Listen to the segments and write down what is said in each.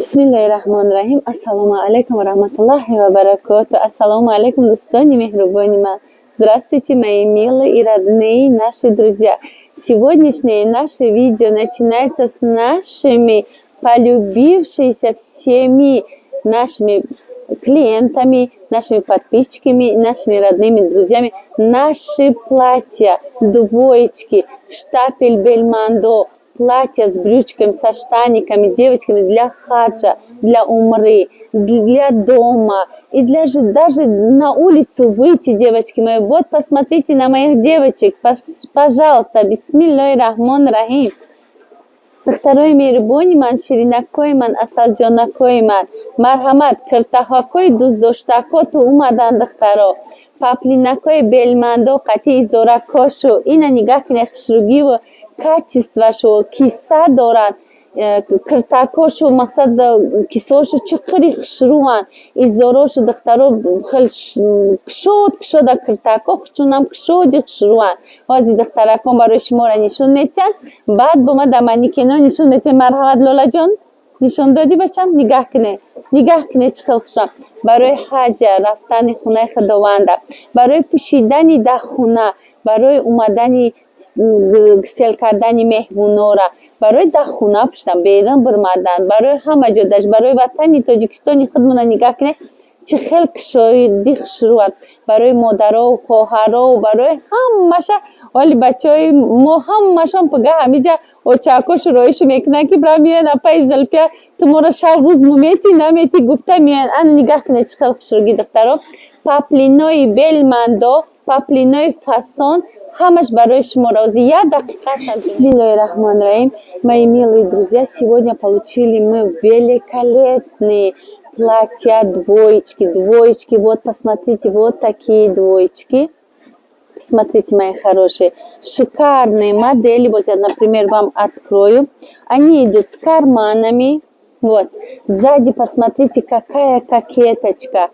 Бисмиллахир-рахманир-рахим. Ассаламу алейкум ва рахматуллахи ва баракату. Ассаламу алейкум, достони мехрубони ман. Здравствуйте, мои милые и родные наши друзья. Сегодняшнее наше видео начинается с нашими полюбившимися всеми нашими клиентами, нашими подписчиками, нашими родными друзьями. Наши платья, двоечки, штапель Бельмондо, платья с брючками, со штаниками, девочками для хаджа, для умры, для дома и даже на улицу выйти, девочки мои. Вот посмотрите на моих девочек, пожалуйста. Бисмиллахир-рахманир-рахим. Второй мейрбони ман, ширинакой ман, асалҷонакой ман. Марҳамат, киртаҳакои дуздоштако ту умадан духтаро. Паплинакои Бельмондо, қатъи изоракошу. Ина нигаҳ кунед хушругиву качествашу, киса дорад. Киртакошу, мақсад кисошу чиқири хушруан. Изорошу духтаро хел кушода киртако, хушунам кушоди хушруан. Ҳозир духтаракон барои шуморо нишон метиҳанд. Баъд бома дар манекено нишон метиҳем. Марҳамат лолаҷон, нишон додӣ бачам? Нигаҳ кунед чӣ хел хушруан. Барои хаҷа, рафтани хунаи худованда, барои пӯшидани дар хуна, барои омадани сел кардани меҳмонора, барои дар хуна пӯшидан, берун бурмадан, барои ҳама ҷо дашт, барои ватани Тоҷикистони худмона нигаҳ кунед чӣ хел кушоиди хушруан. Барои модарову хоҳарову, барои ҳамаша, оли бачаҳои мо ҳамашон пуга ҳамиҷа очакошу роишу мекунанд ки бра меоянд апаи Зулпия туморо шав рӯз муметӣ наметӣ гуфта меоянд. Ана нигаҳ кунед чӣ хел хушругӣ духтаро. Паплинои Бельмондо, паплинои фасон, ҳамаш барои шумо розӣ. Я дақиқа. Бисмиллахир-рахманир-рахим. Мои милые друзья, сегодня получили мы великолепные платья, двоечки. Вот посмотрите, вот такие двоечки. Смотрите, мои хорошие, шикарные модели. Вот я, например, вам открою. Они идут с карманами. Вот, сзади посмотрите, какая кокеточка.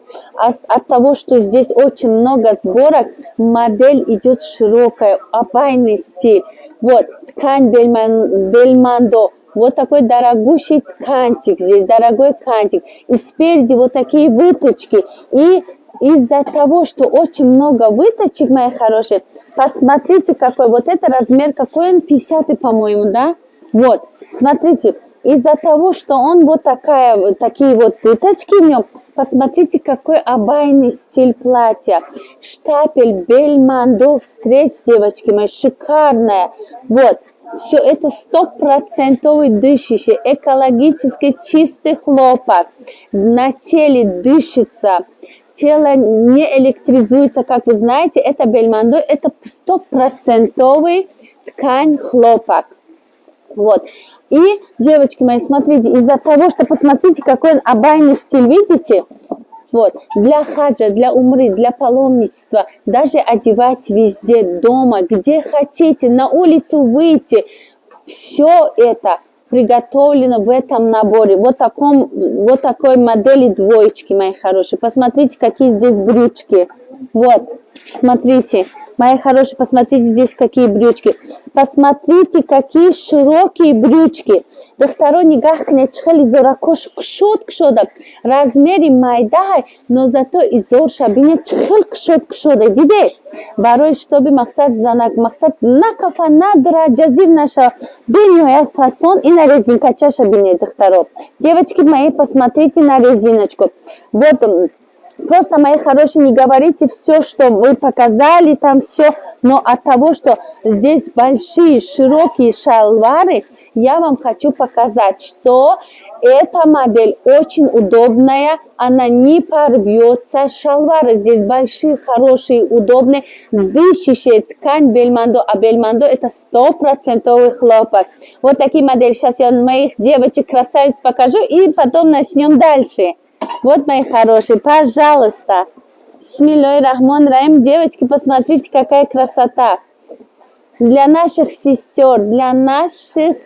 От того, что здесь очень много сборок, модель идет широкая, абайный стиль. Вот, ткань Бельмондо. Вот такой дорогущий ткантик здесь, дорогой кантик. И спереди вот такие выточки. И из-за того, что очень много выточек, мои хорошие, посмотрите, какой вот это размер, какой он, 50, по-моему, да? Вот, смотрите. Из-за того, что он вот такие вот выточки в нем, посмотрите, какой абайный стиль платья. Штапель Бельмондо встреч, девочки мои, шикарная. Вот, все это 100% дышащий, экологически чистый хлопок. На теле дышится, тело не электризуется, как вы знаете, это Бельмондо, это 100% ткань хлопок. Вот. И, девочки мои, смотрите, из-за того, что посмотрите, какой он абайный стиль, видите? Вот, для хаджа, для умры, для паломничества, даже одевать везде, дома, где хотите, на улицу выйти. Все это приготовлено в этом наборе, вот такой модели двоечки, мои хорошие. Посмотрите, какие здесь брючки. Вот, смотрите. Мои хорошие, посмотрите здесь, какие брючки. Посмотрите, какие широкие брючки. Духтаро нигаҳ кунед, чӣ хел изоракош кушода. Размери майдаҳ, но зато изорша бинед чӣ хел кушода. Дидед? Барои штоби мақсад на кафа, на дра, ҷазир наша. Бениҳоят фасон и на резинкачаша бинед, духтаро. Девочки мои, посмотрите на резиночку. Вот. Просто, мои хорошие, не говорите все, что вы показали, там все, но от того, что здесь большие, широкие шалвары, я вам хочу показать, что эта модель очень удобная, она не порвется. Шалвары здесь большие, хорошие, удобные, дышащие, ткань Бельмондо, а Бельмондо это 100% хлопок. Вот такие модели. Сейчас я моих девочек красавиц покажу и потом начнем дальше. Вот, мои хорошие, пожалуйста. Бисмиллахир-рахманир-рахим. Девочки, посмотрите, какая красота. Для наших сестер, для наших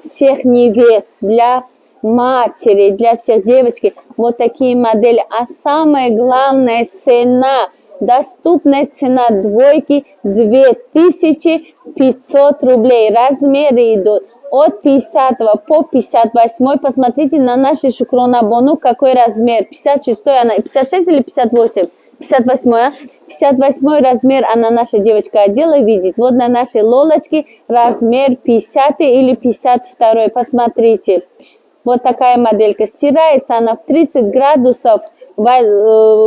всех невест, для матери, для всех девочки. Вот такие модели. А самое главное, цена. Доступная цена двойки 2500 рублей. Размеры идут от 50 по 58. Посмотрите на наши шукронабону, какой размер. 56, она 56 или 58? 58, 58 размер она, наша девочка, одела, видит. Вот на нашей лолочке размер 50 или 52. Посмотрите. Вот такая моделька. Стирается она в 30 градусов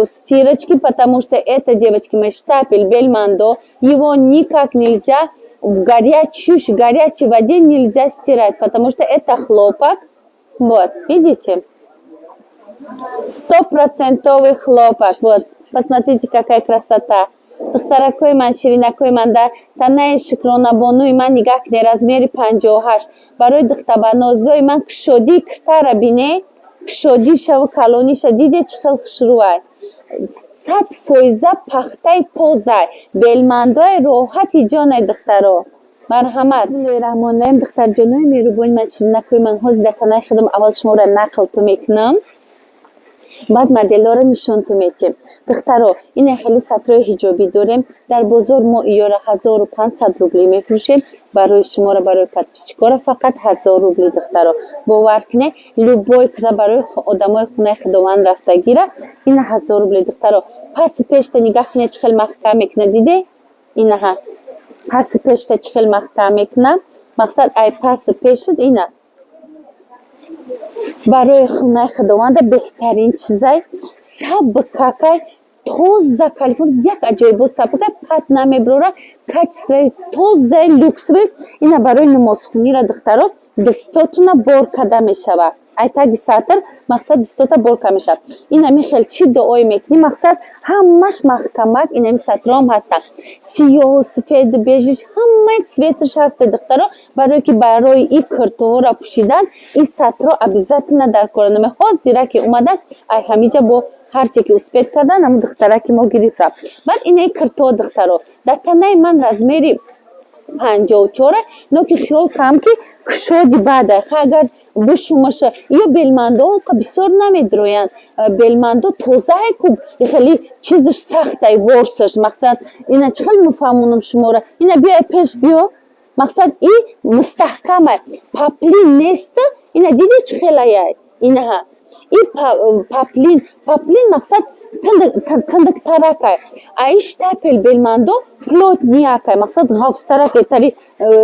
стирочки, потому что это, девочки мои, штапель Бельмондо. Его никак нельзя в горячей воде нельзя стирать, потому что это хлопок. Вот, видите? 100% хлопок. Вот, посмотрите, какая красота. دخترک من شیرینک من در تنه شکرانبانوی من نگاه کنه رزمیر 58 برای دختربانوزای من کشودی کتر بینه کشودی شو کلونی شدیده چخل خشروه 100% پخته توزه بلمندای راحتی جانه دخترو مرحمت بسم الله الرحمن الرحیم دختر جانوی میروبون من شیرینک من حوز دکنه خودم اول شما را نقل تو میکنم بعد مدل‌ها رو نشون تو میدیم. دخترها این خیلی سطرهای حجابی داریم. در بازار ما ایار 1500 روبلی میفروشیم. برای شما را برای پدپسچیکا فقط 1000 روبلی دخترها. باور کنه لوبای که برای آدمای خونه خداوند رفته گیره این 1000 روبلی دخترها. پس پیش تا نگاه کنه چخیل محکم میکنه دیده؟ اینها. پس پیش تا چخیل محکم میکنه. مقصد ای پس پیشت اینه. برای خونه خداوند بهترین چیزای سبکه توزه کالیفرنیا یک عجیب سبکه پت نمیبره کچ توزه لوکس اینا برای نمازخونی را دخترها دستاتون بار کده میشوه ایتاگی ساتر مقصد دستاتا بار کده میشه اینا میخیل چی دعای میکنی مقصد همش محکمک اینا می سطرام هستن سیاه و سفید بیجش همه سویترش هسته دخترها برای که برای این کرتوها را پوشیدن این سطرها ابیزتون در کارنامه ها زیرا که اومدن ای همیجا با هرچی که اسپید کردن هم دختره که ما گریف را بعد این کرتوها دخترها در تنه من رزمیری 54 نوکی خیال کم که کشادی بعده اگر بشومشه یا بلمندو که بسیار نمیدروین بلمندو توزه کب خیلی چیزش سخته ورسش مقصد اینا چخیل مفهمونم شما را اینا بیا پیش بیا مقصد این مستحکمه پاپلین نیست اینا دیدی چخیل اینا این پاپلین مقصد تندک ترکه ایش تپل بلمندو پلوت نیاکه مقصد غوث ترکه تری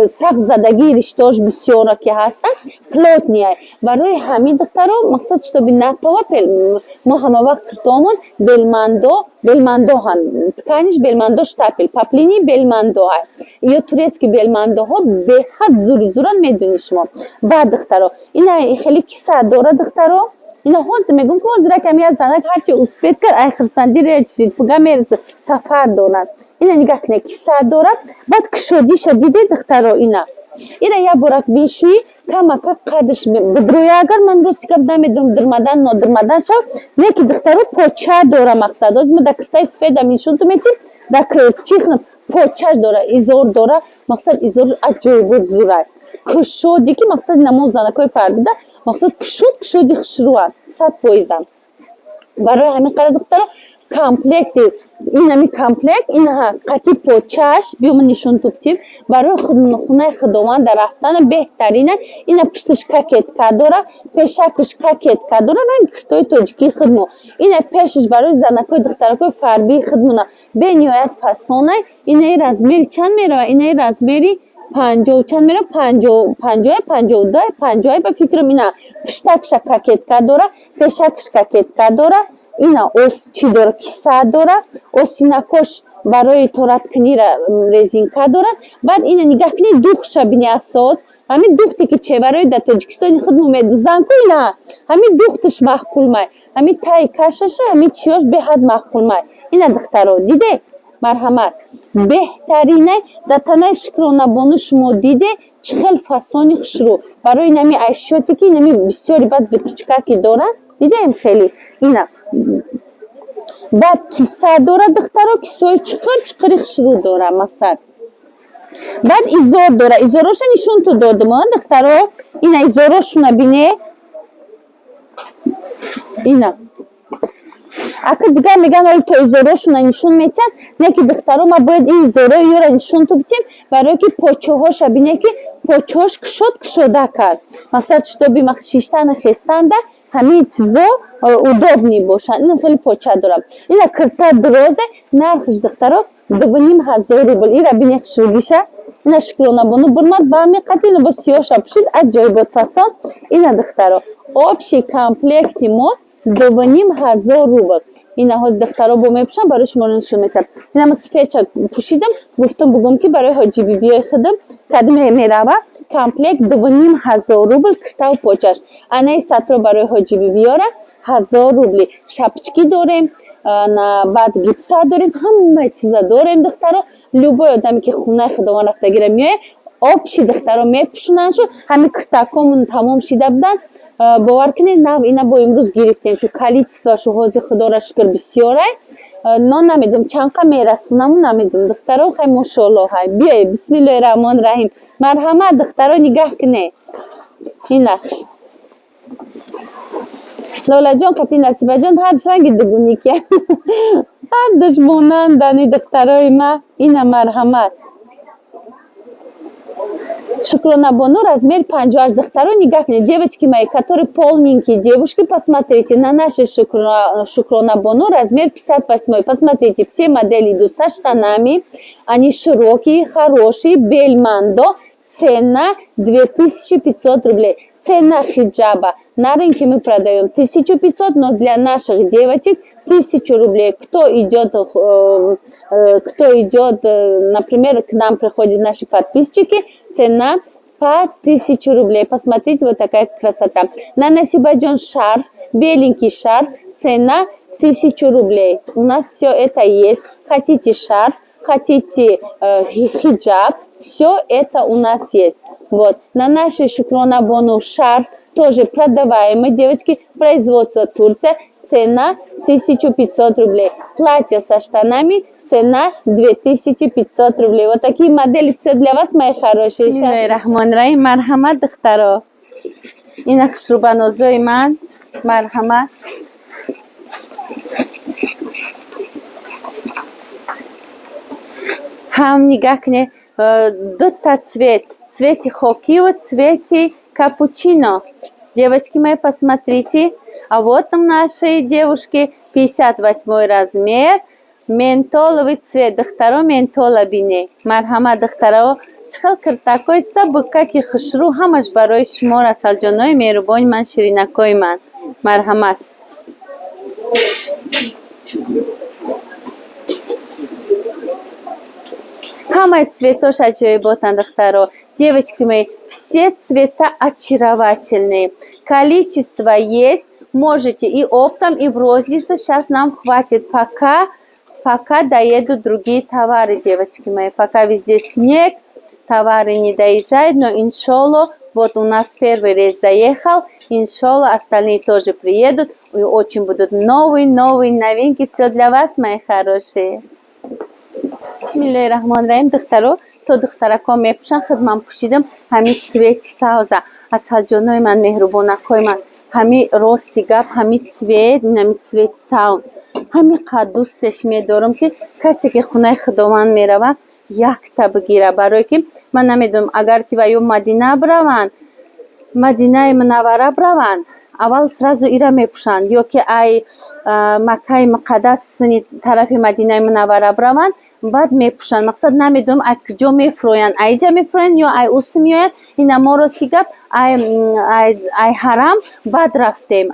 سخت زدگی رشتاش بسیاره که هستن پلوت نیای برای همین دخترها مقصد چطور بی نتوه ما همه وقت کرتامون بلمندو هن تکنیش بلمندوش تپل پاپلینی بلمندو های یا توریست که بلمندو ها به حد زوران میدونی شما بعد دخترها این خیلی کسا داره دخترها اینا هست میگم که از رکمی از زنک هرچی اسپید کرد ای خرسندی را چیزید پگه میرد سفر دارن اینا نگاه کنه کسا دارد بعد کشودی شدیده دخترها اینا یا برک بیشوی کمک قدش بدروی اگر من روستی کرد نمیدونم درمدن نادرمدن شد نه که دخترها پاچه داره مقصد از ما دکرتای سفید هم نشون تو میتیم دکرت چیخنم پاچه داره ایزور داره مقصد ایزور عجیب زوره کشودی که مقصد نماز زنکای فردیده مقصد کشودی خشروه 100% برای همین قرار دخترها کامپلکتی این همی کامپلکت این قطی پوچش بیوم نشون توبتیم برای خونه خداوند در رفتن بهترینه این پشتش ککت کدوره پیشکش ککت کدوره رنگ کرتوی توجکی خدمو این پیشش برای زنکای دخترکای فردی خدمونه به نهایت فسانه این رزمیری چند میره این رزمیری 50 چند میره 50 به فکرم اینا پشتکش ککت کدوره پیشکش ککت کدوره اینا اوس چی داره کیسه داره اوسینکوش برای تورت کنی رزینکا داره بعد اینا نگاه کنی دوخش بینی اساس همین دوختی که چه برای در تاجیکستان خود میدوزن کو اینا همین دوختش معقول مای همین تای کشش همین چیاش به حد معقول مای اینا دخترها دیده مرحمت بهترینه در تنه شکرانبانو شما دیده چخیل فاسونی خشرو برای نمی اشیاتی که نمی بسیاری بعد بتیچکا که دارن دیده هم خیلی اینا بعد کیسه داره دخترها کیسه چقری خشرو داره مقصد بعد ایزور داره ایزوراش نشون تو دادم دخترها اینا ایزوراشونه بینه اینا Ака дигар меган оли то изорошуна нишон метиҳанд, не ки духтаро ма бояд ин изорои ёра нишон тубитем, барое ки почоҳоша бине ки почоҳош кушода кард. Масалан шитоби ма шиштан хестанда ҳамин чизо удобни бошанд. Ин хеле поча дорам. Ина кирта дрозе, нархиш духтаро 2500 рубл. Ира бине хишругиша. Ина Шукронабону бурмад ба ҳамин қадри ина бо сиёша пушид аҷоибот фасон. Ина духтаро общий комплекти мо 2500 рубл. Ина ҳоз духтаро бо мепушанд, барои шумо нишон метавонам. Ина ма сифедча пушидам, гуфтам бугум ки барои ҳоҷи бибиёи худам кадме мерава комплект 2500 рубл киртаву почаш. Анаи сатро барои ҳоҷи бибиёра 1000 рубли. Шапчки дорем, баъд гипса дорем, ҳама чиза дорем духтаро. Любой одаме ки хунаи худованд рафтагира меояд, общи духтаро мепушунаншу, ҳамин киртакомон тамом шида буданд. Бовар кунед нав ина бо имрӯз гирифтем, чун количествашу ҳози худора шукр бисёрай. Но намедонам чанқа мерасунаму намедонам духтаро хай мошоалло ҳай. Биёед бисмиллоҳи раҳмони раҳим. Марҳамат духтаро нигаҳ кунед. Инакш Лолаҷон қати Насибаҷон ҳар ранги дугуника. Ҳар душмонанд ани духтарои ма. Ина марҳамат. Шукронабону размер 58. Духтаро нигах кунед. Девочки мои, которые полненькие девушки, посмотрите на наши Шукронабону размер 58. Посмотрите, все модели идут со штанами. Они широкие, хорошие, бельмандо. Цена 2500 рублей. Цена хиджаба. На рынке мы продаем 1500, но для наших девочек 1000 рублей. Кто идет, например, к нам приходят наши подписчики, цена по 1000 рублей. Посмотрите, вот такая красота. На Насибаджон шарф, беленький шарф, цена 1000 рублей. У нас все это есть. Хотите шарф, хотите хиджаб, все это у нас есть. Вот. На нашей Шукронабону шарф тоже продаваемый, девочки, производство Турция, цена 1500 рублей. Платье со штанами, цена 2500 рублей. Вот такие модели, все для вас, мои хорошие. Бисмиллахи-рахмани-рахим. Мархамат духтаро. Ина хушрубанозои ман. Мархамат. Хам нигах кунед, дута цвет. Цвети хокио, цвети капучино. Девочки мои, посмотрите. А вот там наши девушки 58 размер. Ментоловый цвет. Духтаро ментола бине. Мархама духтаро. Чихал киртакой саб как и хушру. Хамаш барой шмо расалҷонои меҳрубони ман, ширинакои ман. Марҳамат. Хамаи цветош аҷоиботанд духтаро. Девочки мои, все цвета очаровательные. Количество есть. Можете и оптом, и в розницу. Сейчас нам хватит, пока доедут другие товары, девочки мои. Пока везде снег, товары не доезжают. Но иншаллах, вот у нас первый рейс доехал. Иншаллах, остальные тоже приедут. И очень будут новые новинки. Все для вас, мои хорошие. Бисмиллахи-рахмани-рахим. Духтаро. То духтарако мепушан хидман пушидам ҳами цвети савза. Асалҷонои ман, меҳрубонакои ман, ҳами рости гап, ҳами цвет, инами цвети савз. Ҳами қад дӯстеш медорам ки касе ки хунаи худованд мерава якта бигира, барое ки ман намедонам агар ки ва ё Мадина бираванд, Мадинаи Мунаввара бираванд, аввал сразу ира мепушанд, ё ки ай Маккаи Муқаддас тарафи Мадинаи Мунаввара бираванд, баъд мепушанд. Мақсад намедонам ай куҷо мефурӯянд, айҷа мефурӯянд ё ай усу меояд. Ина мо рости гап ай ҳарам баъд рафтем,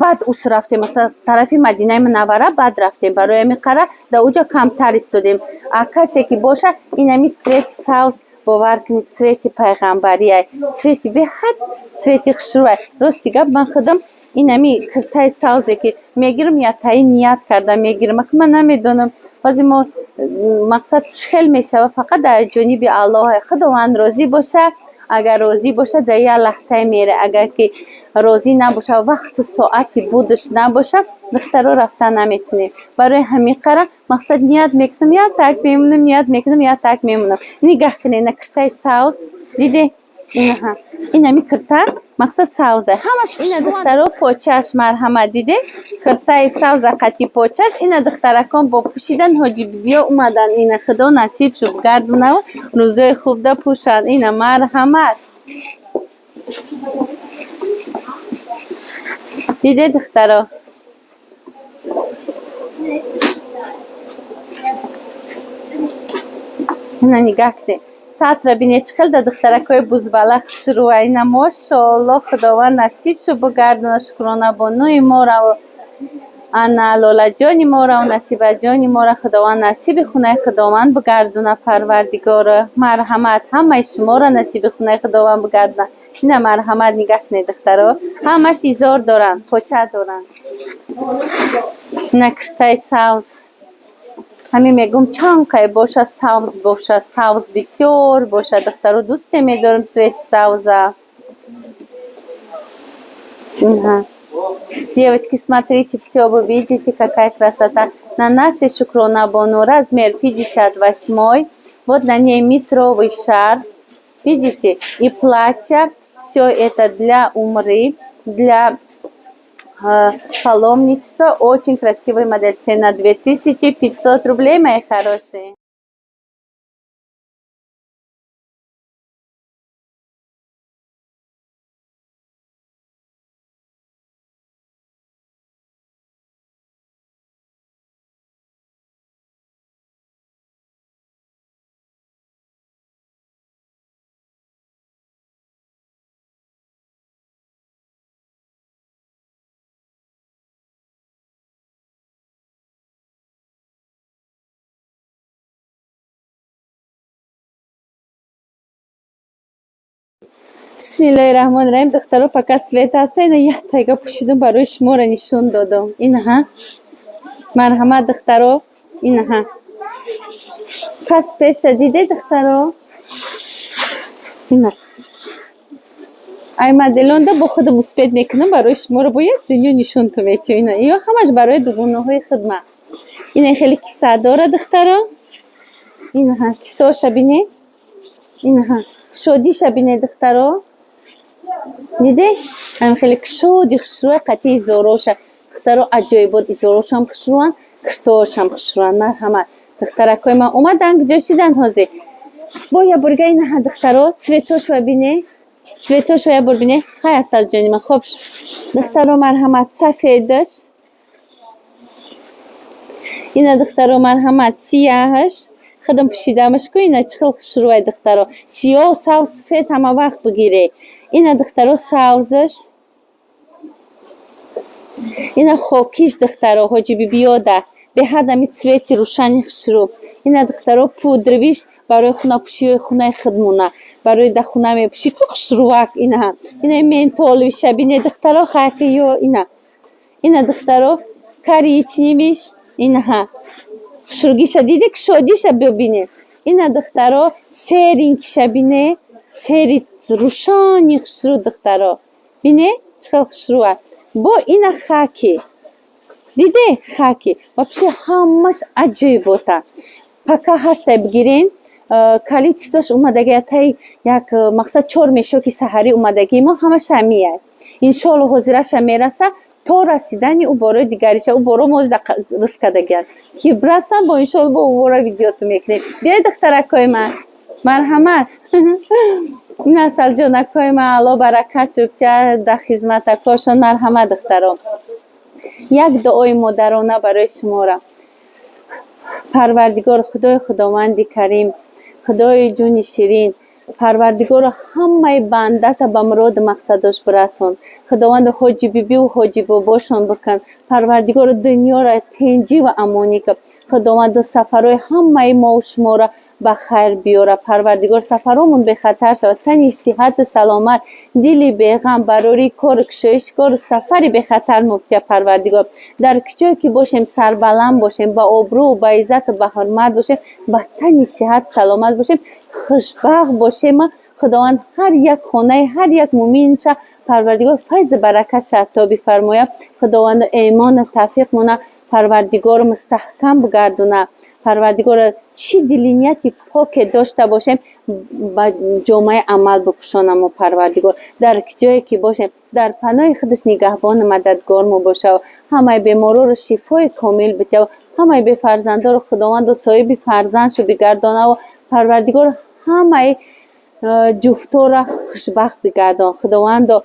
баъд ус рафтем, масалан аз тарафи Мадинаи Мунаввара баъд рафтем. Барои ҳамин қара дар уҷа камтар истодем. А касе ки боша инами цвети савз бовар кунед, цвети пайғамбарӣ, цвети беҳад цвети хушрӯ. Рости гап ман худам инами киртаи савзе ки мегирам, ятаи ният карда мегирам, ман намедонам. ҳозир мо мақсад хел мешава, фақат дар ҷониби Аллоҳ. Худованд розӣ боша. Агар розӣ боша дар як лаҳтае мере. Агар ки розӣ набоша, вақти соати будаш набоша, духтаро рафта наметунем. Барои ҳамин қара мақсад ният мекунам, як так мемунам, ният мекунам, як так мемунам. Нигаҳ кунед на киртаи савз. Диде اینها اینا می کرتا مقصد ساوزه همش اینا دخترو پوچش مرحمت دیده کرتای ساوزه قطی پوچش اینا دخترکان با پوشیدن حاجی بیا اومدن اینا خدا نصیب شد گردونه و روزای خوب ده پوشن اینا مرحمت دیده دخترو اینا نگاه ده ساعت را بینه چخل ده دخترکای بزبالک شروع اینا ماشاءالله خداوند نصیب شو بگردن شکرانه بانوی ما را و انا لالا جانی ما را و نصیبه جانی ما را خداوند نصیب خونه خداوند بگردونه پروردگار مرحمت همه شما را نصیب خونه خداوند بگردونه اینا مرحمت نگاه کنه دخترها همش ایزار دارن پوچه دارن اینا کرتای ساوز همین میگم چانکای باشه ساوز بسیار باشه دخترو دوست میدارم цвет сауза. Девочки, смотрите, все вы видите, какая красота. На нашей шукрона бону размер 58. Вот на ней метровый шар. Видите? И платье. Все это для умры, для паломничества. Очень красивая модель. Цена 2500 рублей, мои хорошие. Бисмиллахир-рахманир-рахим. Духтаро пока свет аста, ина як тайга пушидам барои шуморо нишон додам. Инха. Марҳамат духтаро. Инха. Пас пеша диде духтаро. Ина. Ай моделон да бо худам успед мекунам барои шуморо бо як дунё нишонтон метим. Ина. Ин ҳамаш барои дугунаҳои хидмат. Ина хеле киса дора духтаро. Инха. Кисоша бине. Инха. Шодиша бине духтаро. دیده هم خیلی کشودی خشروه قطعی زوروشه دخترو عجایبات زوروش هم خشروان کرتوش هم خشروان مرحمت دخترکای ما اومدن جوشیدن هازی با یا برگه این ها دخترو цветош و بینه цветош و یا بر بینه خیلی اصل جانی من خوبش دخترو مرحمت سفیدش این دخترو مرحمت سیاهش خودم پوشیدمش کو اینا چخل خشروه دخترو سیاه و سفید همه وقت بگیره اینا دخترو ساوزش اینا خوکیش دخترو حاجی بیاده به هدمی цветی روشنی خشرو اینا دخترو پودرویش برای خونه پوشی خونه خدمونه برای ده خونه میپوشی که خشروک اینا منتول شبینه دخترو خاکیو اینا دخترو کاریچنیمیش اینا خشروگیش دیده که شادیش ببینه اینا دخترو سرینک شبینه سری روشانی خشرو دخترا بینه چقدر خشروه با این خاکی دیده خاکی вообще همش عجیبوته پاکا هسته بگیرین количествош اومدگی تای یک مقصد 4 مشوکی سحری اومدگی ما همش همیه انشالله حاضرش میرسه تا رسیدنی او بارو دیگریشه او بارو موز رسک دگر که برسم با انشالله با او بارو ویدیو تو میکنیم بیای دخترکای من مرحمت نسل جانکای ما الله برکت چوبتیا در خدمت کاشان مرحمت دختران یک دعای مادرانه برای شما را پروردگار خدای خداوند کریم خدای جون شیرین پروردگار همه بنده تا به مراد مقصدش برسون خداوند حاجی بیبی و حاجی باباشون بکن پروردگار دنیا را تنجی و امانی کن خداوند سفرهای همه ما و شما را به خیر بیاره پروردگار سفرامون به خطر شود تنی صحت سلامت دلی به غم براری کار کشش کار سفری به خطر مبتلا پروردگار در کجایی که باشیم سربلند باشیم با آبرو و با عزت و با حرمت باشیم با تنی صحت سلامت باشیم خوشبخت باشیم خداوند هر یک خانه هر یک مومن پروردگار فیض برکت عطا بفرماید خداوند ایمان توفیق مونه парвардигор мустаҳкам бигардона, парвардигор чӣ дилнияти поке дошта бошем ба ҷомаи амал бипӯшонамо парвардигор. Дар ҷое ки бошем дар паноҳи худаш нигаҳбону мададгормо бошав, ҳамаи бемороро шифои комил битяв, ҳамаи бефарзандоро худованду соҳиби фарзандшу бигардонаву парвардигор ҳамаи ҷуфтора хушбахт бигардон. Худовандо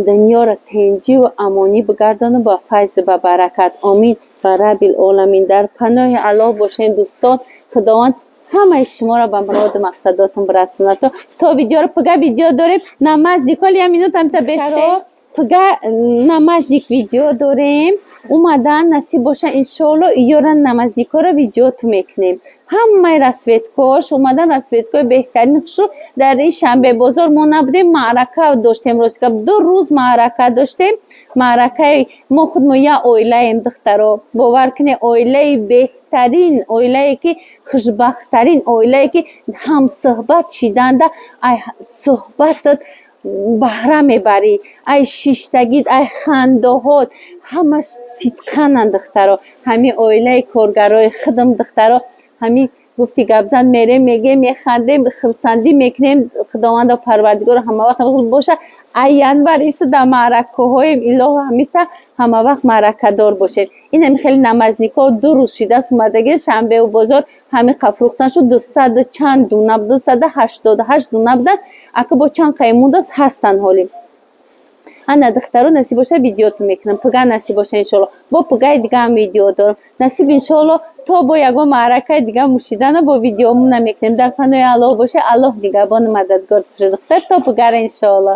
дунёро тинҷиву амонӣ бигардону ба файзу ба баракат. Амин ва раббил оламин. Дар паноҳи Аллоҳ бошен дӯстон. Худованд ҳамаи шуморо ба муроду мақсадотум бирасонад. То видеоро пага видео дорем. Намаздик ҳоли я минутам та бесте. Пага намаздик видео дорем. Умадан насиб боша иншоалло иёра намаздикоро видеоту мекунем. ҳамаи расветкош умадан расветкои беҳтарин хушро дар ин шанбе бозор мо набудем, маърака доштем. Ростика 2 рӯз маърака доштем. Маъракаи мо худмо я оилаем духтаро. Бовар кунед оилаи беҳтарин, оилае ки хушбахттарин, оилае ки ҳамсӯҳбат шиданда ай суҳбатат баҳра мебарӣ, ай шиштагит, ай хандаҳот ҳамаш сидқананд духтаро. Ҳамин оилаи коргарои худам духтаро, ҳамин гуфти гапзан мерем, мегем, механдем, хурсандӣ мекунем. Худовандо парвардигор ҳамавақт боша ай январ исуда маъракаҳоем илоҳо ҳамита ҳамавақт маъракадор бошед. Инами хеле намазникҳо 2 рӯз шидас омадаги шанбеу бозор ҳамин қафрӯхтан шуд 200 чанд дуна, 288 дуна буданд. Ака бо чанд қаи мундас ҳастанд ҳолим. Ана духтаро насиб боша видеоту мекунам. Пага насиб боша иншоалло. Бо пагаи дигаам видео дорам. Насиб иншоалло то бо ягон маъракаи дига мушидана бо видеомуна мекунем. Дар паноҳи Аллоҳ боша. Аллоҳ нигаҳбону мададгор боша духтар. То пагара иншоалло.